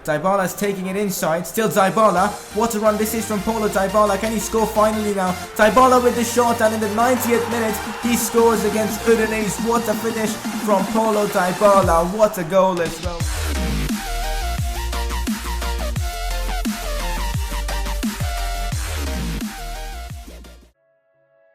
Dybala's taking it inside. Still Dybala. What a run this is from Paulo Dybala. Can he score finally now? Dybala with the shot, and in the 90th minute he scores against Udinese. What a finish from Paulo Dybala. What a goal as well.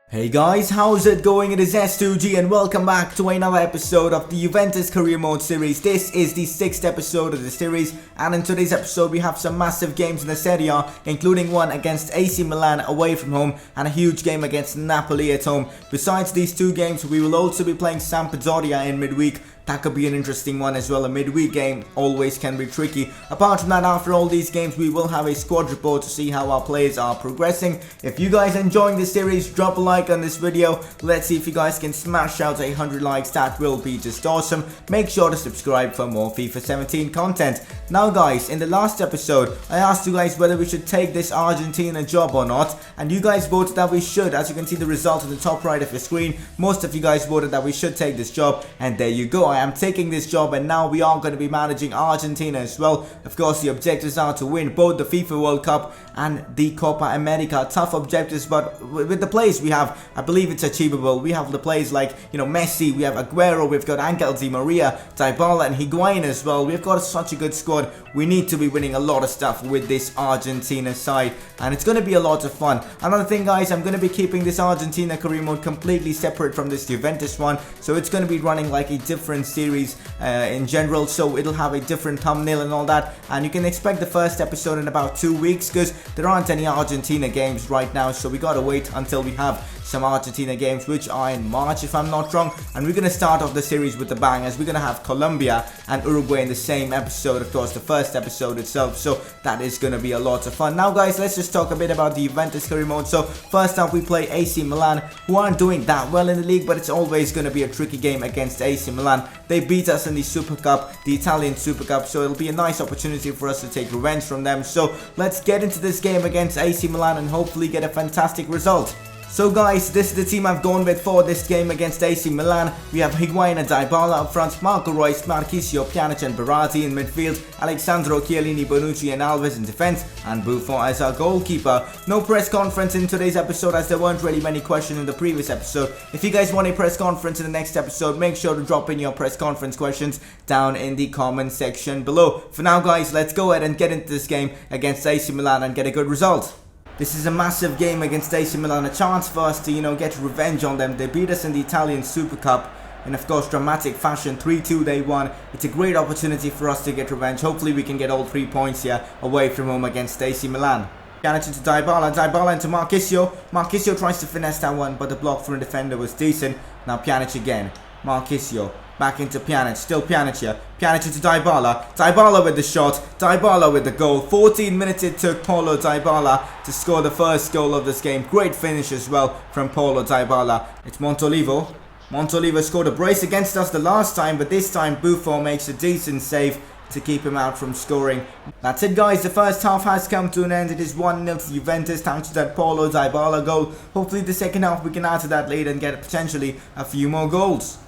Hey guys, how's it going? It is S2G and welcome back to another episode of the Juventus Career Mode series. This is the 6th episode of the series, and in today's episode we have some massive games in the Serie A, including one against AC Milan away from home and a huge game against Napoli at home. Besides these two games, we will also be playing Sampdoria in midweek. That could be an interesting one as well. A midweek game always can be tricky. Apart from that, after all these games, we will have a squad report to see how our players are progressing. If you guys are enjoying this series, drop a like on this video. Let's see if you guys can smash out 100 likes. That will be just awesome. Make sure to subscribe for more FIFA 17 content. Now guys, in the last episode, I asked you guys whether we should take this Argentina job or not, and you guys voted that we should. As you can see the result at the top right of your screen, most of you guys voted that we should take this job, and there you go. I am taking this job, and now we are going to be managing Argentina as well. Of course, the objectives are to win both the FIFA World Cup and the Copa America. Tough objectives, but with the players we have, I believe it's achievable. We have the players like, Messi, we have Aguero, we've got Angel Di Maria, Dybala and Higuain as well. We've got such a good squad. We need to be winning a lot of stuff with this Argentina side, and it's going to be a lot of fun. Another thing guys, I'm going to be keeping this Argentina career mode completely separate from this Juventus one, so it's going to be running like a different series in general, so it'll have a different thumbnail and all that, and you can expect the first episode in about 2 weeks because there aren't any Argentina games right now, so we gotta wait until we have some Argentina games, which are in March if I'm not wrong. And we're going to start off the series with a bang, as we're going to have Colombia and Uruguay in the same episode, of course the first episode itself, so that is going to be a lot of fun. Now guys, let's just talk a bit about the Juventus career mode. So first up we play AC Milan, who aren't doing that well in the league, but it's always going to be a tricky game against AC Milan. They beat us in the Super Cup, the Italian Super Cup, so it'll be a nice opportunity for us to take revenge from them. So let's get into this game against AC Milan and hopefully get a fantastic result. So guys, this is the team I've gone with for this game against AC Milan. We have Higuain and Dybala up front, Marco Reus, Marchisio, Pjanic and Berardi in midfield, Alexandro, Chiellini, Bonucci and Alves in defence, and Buffon as our goalkeeper. No press conference in today's episode, as there weren't really many questions in the previous episode. If you guys want a press conference in the next episode, make sure to drop in your press conference questions down in the comment section below. For now guys, let's go ahead and get into this game against AC Milan and get a good result. This is a massive game against AC Milan, a chance for us to, get revenge on them. They beat us in the Italian Super Cup in, of course, dramatic fashion. 3-2 they won. It's a great opportunity for us to get revenge. Hopefully we can get all 3 points here away from home against AC Milan. Pjanic into Dybala, Dybala into Marchisio. Marchisio tries to finesse that one, but the block from the defender was decent. Now Pjanic again. Marchisio. Back into Pjanic, still Pjanic here. Pjanic into Dybala. Dybala with the shot. Dybala with the goal. 14 minutes it took Paulo Dybala to score the first goal of this game. Great finish as well from Paulo Dybala. It's Montolivo. Montolivo scored a brace against us the last time, but this time Buffon makes a decent save to keep him out from scoring. That's it guys, the first half has come to an end. It is 1-0 to Juventus thanks to that Paulo Dybala goal. Hopefully the second half we can add to that lead and get potentially a few more goals.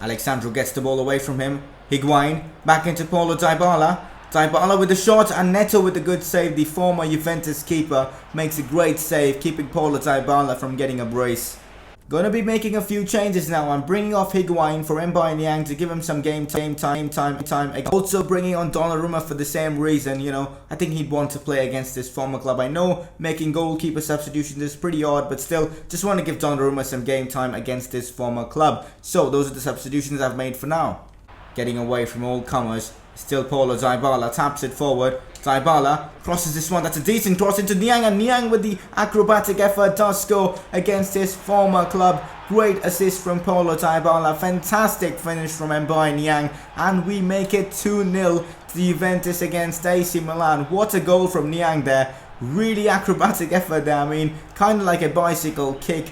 Alexandro gets the ball away from him. Higuain back into Paulo Dybala. Dybala with the shot, and Neto with the good save. The former Juventus keeper makes a great save, keeping Paulo Dybala from getting a brace. Gonna be making a few changes now. I'm bringing off Higuain for Mbaye to give him some game time. Also bringing on Donnarumma for the same reason, I think he'd want to play against his former club. I know making goalkeeper substitutions is pretty odd, but still, just want to give Donnarumma some game time against his former club. So those are the substitutions I've made for now. Getting away from all comers. Still Paulo Dybala taps it forward. Dybala crosses this one. That's a decent cross into Niang, and Niang with the acrobatic effort does score against his former club. Great assist from Paulo Dybala. Fantastic finish from Mbaye, and we make it 2-0 to Juventus against AC Milan. What a goal from Niang there. Really acrobatic effort there. I mean, kind of like a bicycle kick.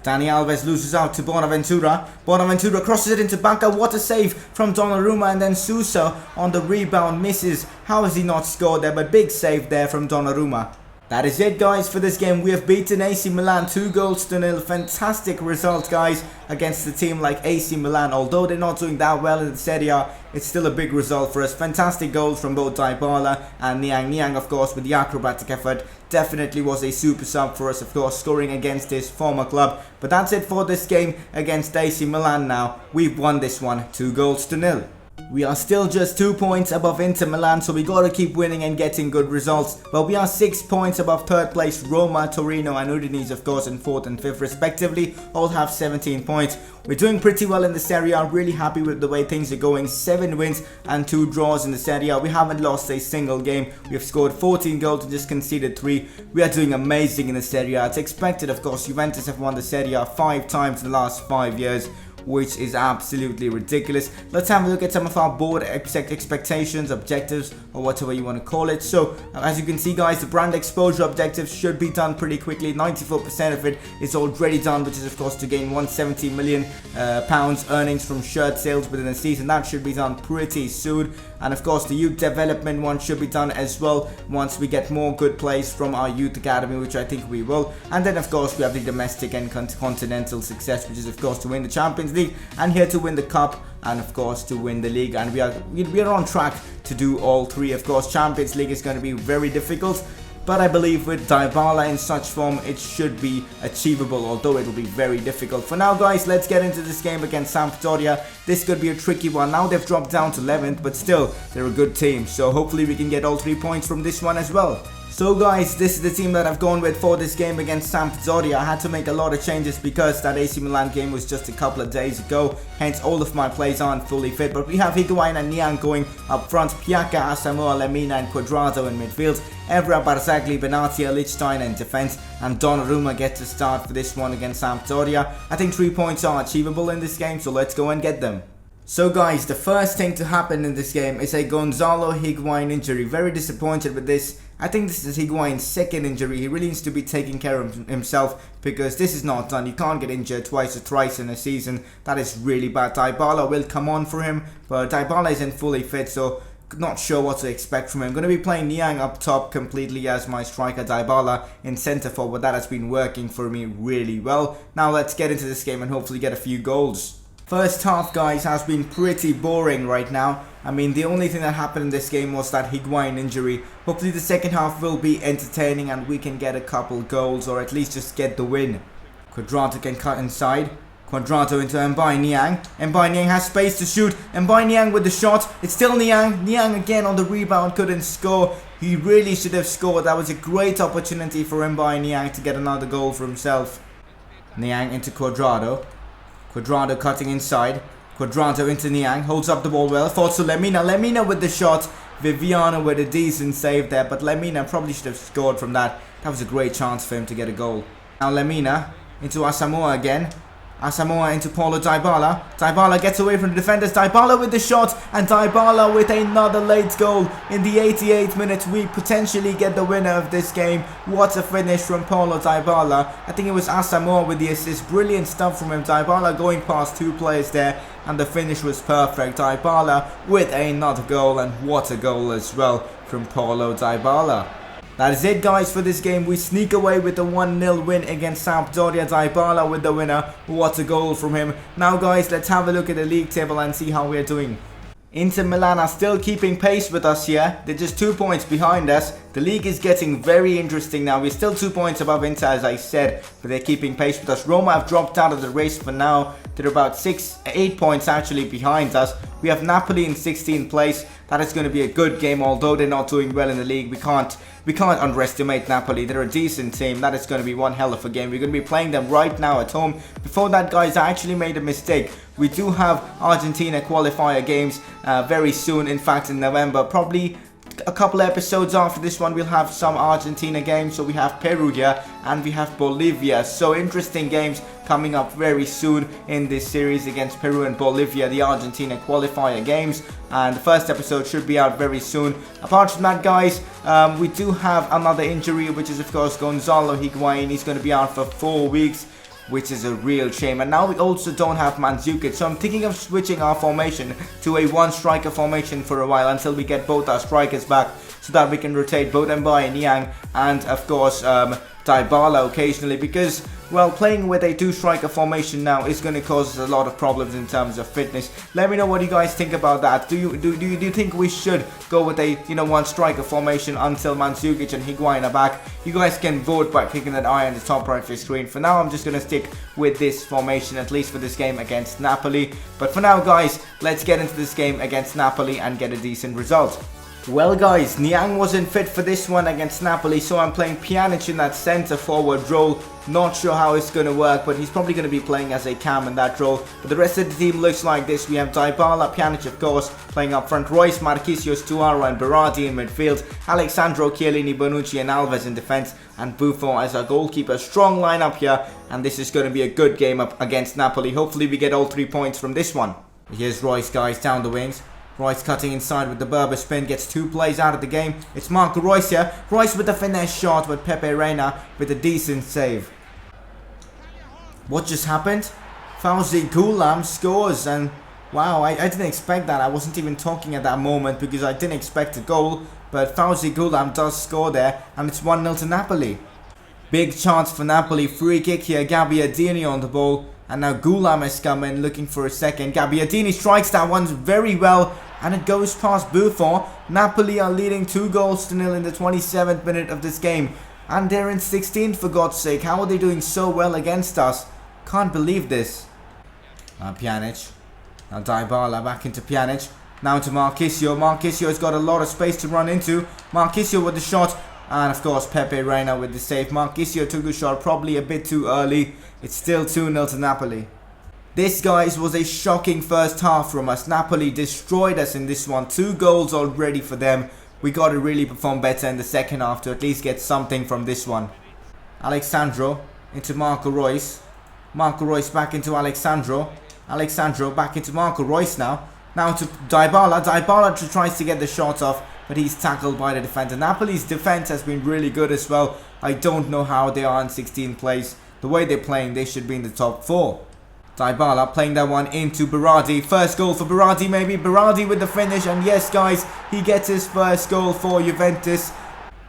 Dani Alves loses out to Bonaventura. Bonaventura crosses it into Bacca. What a save from Donnarumma, and then Sousa on the rebound misses. How has he not scored there? But big save there from Donnarumma. That is it, guys, for this game. We have beaten AC Milan 2-0. Fantastic result, guys, against a team like AC Milan. Although they're not doing that well in the Serie A, it's still a big result for us. Fantastic goals from both Dybala and Niang. Niang, of course, with the acrobatic effort, definitely was a super sub for us, of course, scoring against his former club. But that's it for this game against AC Milan now. We've won this one 2-0. We are still just 2 points above Inter Milan, so we gotta keep winning and getting good results. But we are 6 points above third place Roma, Torino and Udinese, of course, in 4th and 5th respectively. All have 17 points. We're doing pretty well in the Serie A. Really happy with the way things are going. 7 wins and 2 draws in the Serie A. We haven't lost a single game. We have scored 14 goals and just conceded 3. We are doing amazing in the Serie A. It's expected, of course. Juventus have won the Serie A 5 times in the last 5 years, which is absolutely ridiculous. Let's have a look at some of our board expectations, objectives, or whatever you want to call it. So, as you can see, guys, the brand exposure objectives should be done pretty quickly. 94% of it is already done, which is, of course, to gain 170 million pounds earnings from shirt sales within a season. That should be done pretty soon. And, of course, the youth development one should be done as well once we get more good plays from our youth academy, which I think we will. And then, of course, we have the domestic and continental success, which is, of course, to win the Champions League and here to win the cup, and of course to win the league. And we are on track to do all 3. Of course, Champions League is going to be very difficult, but I believe with Dybala in such form, it should be achievable, although it will be very difficult. For now, guys, let's get into this game against Sampdoria. This could be a tricky one. Now they've dropped down to 11th, but still, they're a good team. So hopefully we can get all 3 points from this one as well. So guys, this is the team that I've gone with for this game against Sampdoria. I had to make a lot of changes because that AC Milan game was just a couple of days ago. Hence, all of my plays aren't fully fit. But we have Higuain and Niang going up front. Piaka, Asamoah, Lemina and Cuadrado in midfield. Evra, Barzagli, Benatia, Lichtstein in defence. And Donnarumma gets to start for this one against Sampdoria. I think 3 points are achievable in this game, so let's go and get them. So guys, the first thing to happen in this game is a Gonzalo Higuain injury. Very disappointed with this. I think this is Higuain's second injury. He really needs to be taking care of himself because this is not done. You can't get injured twice or thrice in a season. That is really bad. Dybala will come on for him, but Dybala isn't fully fit, so not sure what to expect from him. I'm going to be playing Niang up top completely as my striker, Dybala in centre forward. That has been working for me really well. Now let's get into this game and hopefully get a few goals. First half, guys, has been pretty boring right now. I mean, the only thing that happened in this game was that Higuain injury. Hopefully the second half will be entertaining and we can get a couple goals or at least just get the win. Cuadrado can cut inside. Cuadrado into Mbaye Niang. Mbaye Niang has space to shoot. Mbaye Niang with the shot. It's still Niang. Niang again on the rebound, couldn't score. He really should have scored. That was a great opportunity for Mbaye Niang to get another goal for himself. Niang into Cuadrado. Cuadrado cutting inside. Cuadrado into Niang. Holds up the ball well. Falls to Lemina. Lemina with the shot. Viviano with a decent save there. But Lemina probably should have scored from that. That was a great chance for him to get a goal. Now Lemina into Asamoah again. Asamoah into Paulo Dybala. Dybala gets away from the defenders. Dybala with the shot. And Dybala with another late goal. In the 88th minute, we potentially get the winner of this game. What a finish from Paulo Dybala. I think it was Asamoah with the assist. Brilliant stuff from him. Dybala going past 2 players there. And the finish was perfect. Dybala with another goal. And what a goal as well from Paulo Dybala. That is it, guys, for this game. We sneak away with the 1-0 win against Sampdoria. Dybala with the winner. What a goal from him. Now, guys, let's have a look at the league table and see how we're doing. Inter Milan are still keeping pace with us here. They're just 2 points behind us. The league is getting very interesting now. We're still 2 points above Inter, as I said, but they're keeping pace with us. Roma have dropped out of the race for now. They're about 8 points actually behind us. We have Napoli in 16th place. That is going to be a good game, although they're not doing well in the league. We can't underestimate Napoli. They're a decent team. That is going to be one hell of a game. We're going to be playing them right now at home. Before that, guys, I actually made a mistake. We do have Argentina qualifier games very soon. In fact, in November, probably a couple episodes after this one, we'll have some Argentina games. So we have Peru here and we have Bolivia. So interesting games coming up very soon in this series against Peru and Bolivia, the Argentina qualifier games. And the first episode should be out very soon. Apart from that, guys, we do have another injury, which is, of course, Gonzalo Higuain. He's going to be out for 4 weeks, which is a real shame. And now we also don't have Mandzukic, so I'm thinking of switching our formation to a 1-striker formation for a while until we get both our strikers back. so that we can rotate both Mbaye and Niang, and of course Dybala occasionally, because, well, playing with a two-striker formation now is going to cause us a lot of problems in terms of fitness. Let me know what you guys think about that. Do you think we should go with a one-striker formation until Mandzukic and Higuain are back? You guys can vote by clicking that eye on the top right of your screen. For now, I'm just going to stick with this formation, at least for this game against Napoli. But for now, guys, let's get into this game against Napoli and get a decent result. Well, guys, Niang wasn't fit for this one against Napoli, so I'm playing Pjanic in that centre forward role. Not sure how it's going to work, but he's probably going to be playing as a cam in that role. But the rest of the team looks like this. We have Dybala, Pjanic, of course, playing up front. Royce, Marquinhos, Stuara and Berardi in midfield. Alexandro, Chiellini, Bonucci and Alves in defence. And Buffon as our goalkeeper. Strong lineup here, and this is going to be a good game up against Napoli. Hopefully we get all 3 points from this one. Here's Royce, guys, down the wings. Royce cutting inside with the Berber spin, gets 2 plays out of the game. It's Marco Royce here. Royce with a finesse shot, with Pepe Reina with a decent save. What just happened? Fauzi Goulam scores, and wow, I didn't expect that. I wasn't even talking at that moment because I didn't expect a goal. But Fauzi Goulam does score there, and it's 1-0 to Napoli. Big chance for Napoli. Free kick here. Gabbiadini on the ball. And now Goulam has come in looking for a second. Gabbiadini strikes that one very well, and it goes past Buffon. Napoli are leading 2-0 in the 27th minute of this game. And they're in 16th, for God's sake. How are they doing so well against us? Can't believe this. Pjanic. Now Dybala back into Pjanic. Now to Marquinhos. Marquinhos got a lot of space to run into. Marquinhos with the shot. And of course Pepe Reina with the save. Marquinhos took the shot probably a bit too early. It's still 2-0 to Napoli. This, guys, was a shocking first half from us. Napoli destroyed us in this one. 2 goals already for them. We got to really perform better in the second half to at least get something from this one. Alexandro into Marco Royce. Marco Royce back into Alexandro. Alexandro back into Marco Royce now. Now to Dybala. Dybala tries to get the shot off, but he's tackled by the defender. Napoli's defense has been really good as well. I don't know how they are in 16th place. The way they're playing, they should be in the top 4. Dybala playing that one into Berardi. First goal for Berardi, maybe. Berardi with the finish. And yes, guys, he gets his first goal for Juventus.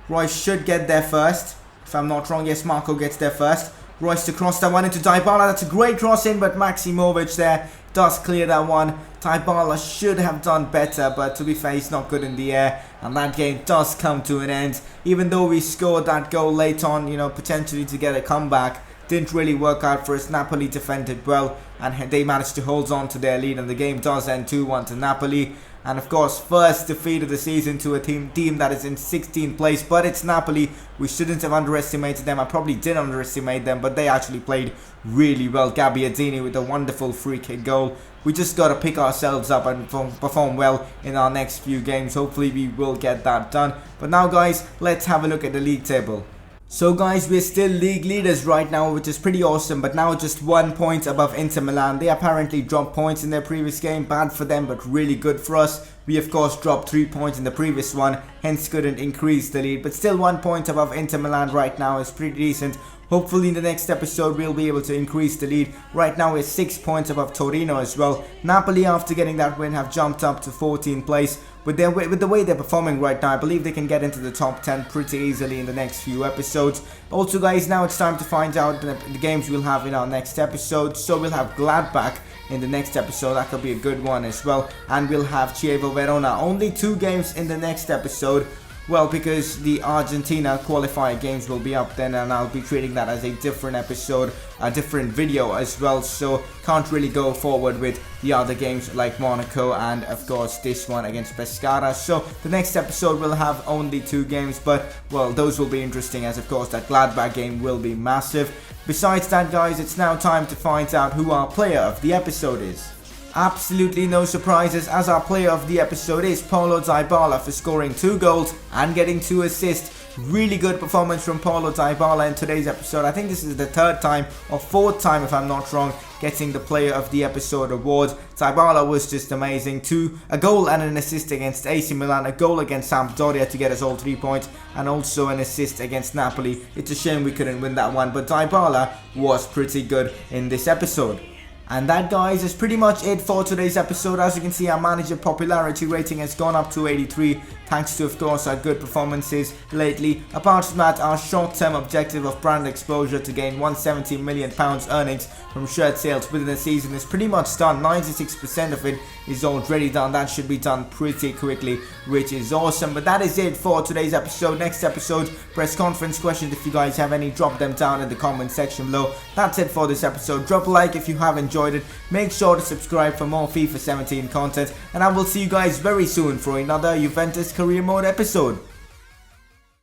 Royce should get there first. If I'm not wrong, yes, Marco gets there first. Royce to cross that one into Dybala. That's a great cross in, but Maximovic there does clear that one. Dybala should have done better, but to be fair, he's not good in the air. And that game does come to an end. Even though we scored that goal late on, potentially to get a comeback, didn't really work out for us. Napoli defended well, and they managed to hold on to their lead, and the game does end 2-1 to Napoli. And of course, first defeat of the season to a team that is in 16th place, but it's Napoli. We shouldn't have underestimated them. I probably did underestimate them, but they actually played really well. Gabbiadini with a wonderful free kick goal. We just got to pick ourselves up and perform well in our next few games. Hopefully we will get that done. But now, guys, let's have a look at the league table. So guys, we're still league leaders right now, which is pretty awesome, but now just 1 point above Inter Milan. They apparently dropped points in their previous game. Bad for them, but really good for us. We of course dropped 3 points in the previous one, hence couldn't increase the lead, but still 1 point above Inter Milan right now is pretty decent. Hopefully in the next episode we'll be able to increase the lead. Right now we're 6 points above Torino as well. Napoli, after getting that win, have jumped up to 14th place. With the way they're performing right now, I believe they can get into the top 10 pretty easily in the next few episodes. Also guys, now it's time to find out the games we'll have in our next episode. So we'll have Gladbach in the next episode. That could be a good one as well. And we'll have Chievo Verona. Only 2 games in the next episode. Well, because the Argentina qualifier games will be up then, and I'll be treating that as a different episode, a different video as well, so can't really go forward with the other games like Monaco and of course this one against Pescara. So the next episode will have only 2 games, but well, those will be interesting, as of course that Gladbach game will be massive. Besides that guys, it's now time to find out who our player of the episode is. Absolutely no surprises, as our player of the episode is Paulo Dybala for scoring 2 goals and getting 2 assists. Really good performance from Paulo Dybala in today's episode. I think this is the 3rd time or 4th time, if I'm not wrong, getting the player of the episode award. Dybala was just amazing. A goal and an assist against AC Milan, a goal against Sampdoria to get us all 3 points, and also an assist against Napoli. It's a shame we couldn't win that one, but Dybala was pretty good in this episode. And that, guys, is pretty much it for today's episode. As you can see, our manager popularity rating has gone up to 83, thanks to, of course, our good performances lately. Apart from that, our short-term objective of brand exposure to gain £170 million earnings from shirt sales within the season is pretty much done. 96% of it is already done. That should be done pretty quickly, which is awesome. But that is it for today's episode. Next episode, press conference questions. If you guys have any, drop them down in the comment section below. That's it for this episode. Drop a like if you have enjoyed it. Make sure to subscribe for more FIFA 17 content, and I will see you guys very soon for another Juventus Career Mode episode.